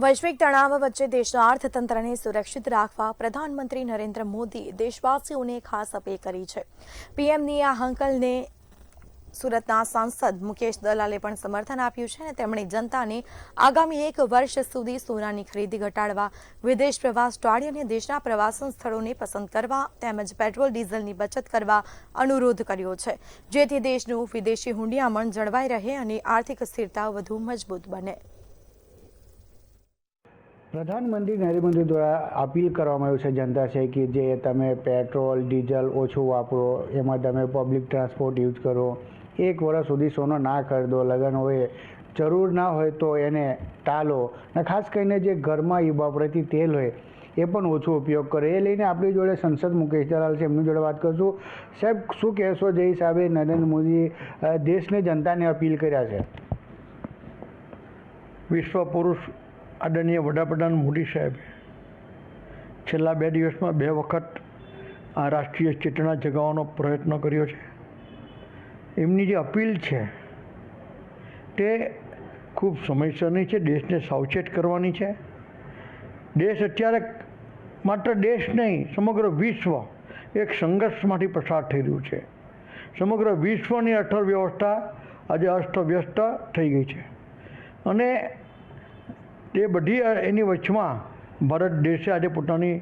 વૈશ્વિક તણાવ વચ્ચે દેશના અર્થતંત્રને સુરક્ષિત રાખવા પ્રધાનમંત્રી નરેન્દ્ર મોદીએ દેશવાસીઓને ખાસ અપીલ કરી છે. પીએમની આ હંકલને સુરતના સાંસદ મુકેશ દલાલે પણ સમર્થન આપ્યું છે અને તેમણે જનતાને આગામી 1 વર્ષ સુધી સોનાની ખરીદી ઘટાડવા, વિદેશ પ્રવાસ ટાળી અને દેશના પ્રવાસન સ્થળોને પસંદ કરવા તેમજ પેટ્રોલ ડીઝલની બચત કરવા અનુરોધ કર્યો છે, જેથી દેશનું વિદેશી હુંડિયામણ જળવાઈ રહે અને આર્થિક સ્થિરતા વધુ મજબૂત બને. પ્રધાનમંત્રી નરેન્દ્ર મોદી દ્વારા અપીલ કરવામાં આવ્યું છે જનતા છે કે જે તમે પેટ્રોલ ડીઝલ ઓછું વાપરો, એમાં તમે પબ્લિક ટ્રાન્સપોર્ટ યુઝ કરો, 1 વર્ષ સુધી સોનો ના ખરીદો, લગ્ન હોય જરૂર ના હોય તો એને ટાળો, અને ખાસ કરીને જે ઘરમાં વપરાતી તેલ હોય એ પણ ઓછો ઉપયોગ કરે. એ લઈને આપણી જોડે સંસદ મુકેશ દલાલ છે, એમની જોડે વાત કરશું. સાહેબ, શું કહેશો જે હિસાબે નરેન્દ્ર મોદી દેશની જનતાને અપીલ કર્યા છે? વિશ્વ પુરુષ આદરણીય વડાપ્રધાન મોદી સાહેબે છેલ્લા 2 દિવસમાં 2 વખત આ રાષ્ટ્રીય ચેતના જગાવવાનો પ્રયત્ન કર્યો છે. એમની જે અપીલ છે તે ખૂબ સમયસરની છે. દેશને સાવચેત કરવાની છે. દેશ અત્યારે માત્ર દેશ નહીં, સમગ્ર વિશ્વ એક સંઘર્ષમાંથી પસાર થઈ રહ્યું છે. સમગ્ર વિશ્વની અર્થવ્યવસ્થા આજે અસ્તવ્યસ્ત થઈ ગઈ છે અને એ બધી એની વચમાં ભારત દેશે આજે પોતાની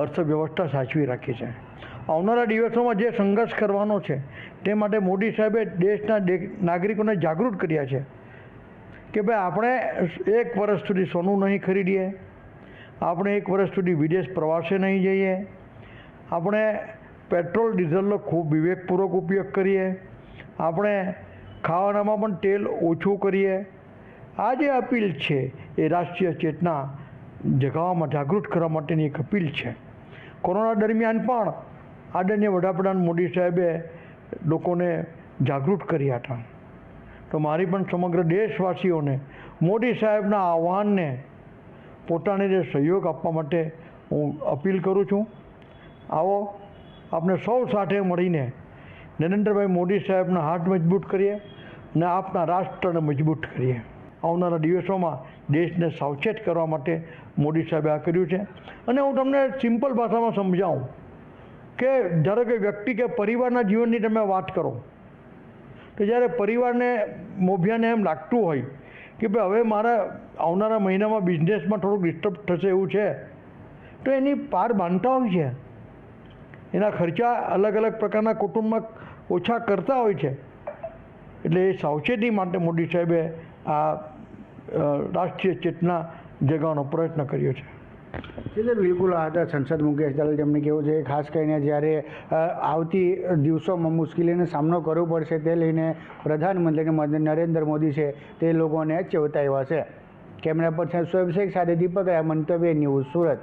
અર્થવ્યવસ્થા સાચવી રાખી છે. આવનારા દિવસોમાં જે સંઘર્ષ કરવાનો છે તે માટે મોદી સાહેબે દેશના નાગરિકોને જાગૃત કર્યા છે કે ભાઈ આપણે 1 વર્ષ સુધી સોનું નહીં ખરીદીએ, આપણે 1 વર્ષ સુધી વિદેશ પ્રવાસે નહીં જઈએ, આપણે પેટ્રોલ ડીઝલનો ખૂબ વિવેકપૂર્વક ઉપયોગ કરીએ, આપણે ખાવાનામાં પણ તેલ ઓછું કરીએ. આ જે અપીલ છે એ રાષ્ટ્રીય ચેતના જગાવવામાં, જાગૃત કરવા માટેની એક અપીલ છે. કોરોના દરમિયાન પણ આદરણીય વડાપ્રધાન મોદી સાહેબે લોકોને જાગૃત કર્યા હતા. તો મારી પણ સમગ્ર દેશવાસીઓને મોદી સાહેબના આહ્વાનને પોતાને જે સહયોગ આપવા માટે હું અપીલ કરું છું. આવો આપણે સૌ સાથે મળીને નરેન્દ્રભાઈ મોદી સાહેબના હાથ મજબૂત કરીએ અને આપણા રાષ્ટ્રને મજબૂત કરીએ. આવનારા દિવસોમાં દેશને સાવચેત કરવા માટે મોદી સાહેબે આ કર્યું છે. અને હું તમને સિમ્પલ ભાષામાં સમજાવું કે ધારો કે વ્યક્તિ કે પરિવારના જીવનની તમે વાત કરો તો જ્યારે પરિવારને મોભિયાને એમ લાગતું હોય કે ભાઈ હવે મારા આવનારા મહિનામાં બિઝનેસમાં થોડુંક ડિસ્ટર્બ થશે એવું છે, તો એની પાર બાંધતા હોય છે. એના ખર્ચા અલગ અલગ પ્રકારના કુટુંબમાં ઓછા કરતા હોય છે. એટલે એ સાવચેતી માટે મોદી સાહેબે આ રાષ્ટ્રીય ચેતના જગાવવાનો પ્રયત્ન કર્યો છે. બિલકુલ. આ હતા સંસદ મુકેશ દલાલ. જેમને કહેવું છે ખાસ કરીને જ્યારે આવતી દિવસોમાં મુશ્કેલીનો સામનો કરવો પડશે તે લઈને પ્રધાનમંત્રી નરેન્દ્ર મોદી છે તે લોકોને ચેતવ્યા છે. કેમેરા પર્સન શોએબ શેખ સાથે દીપક મંતવ્ય ન્યૂઝ, સુરત.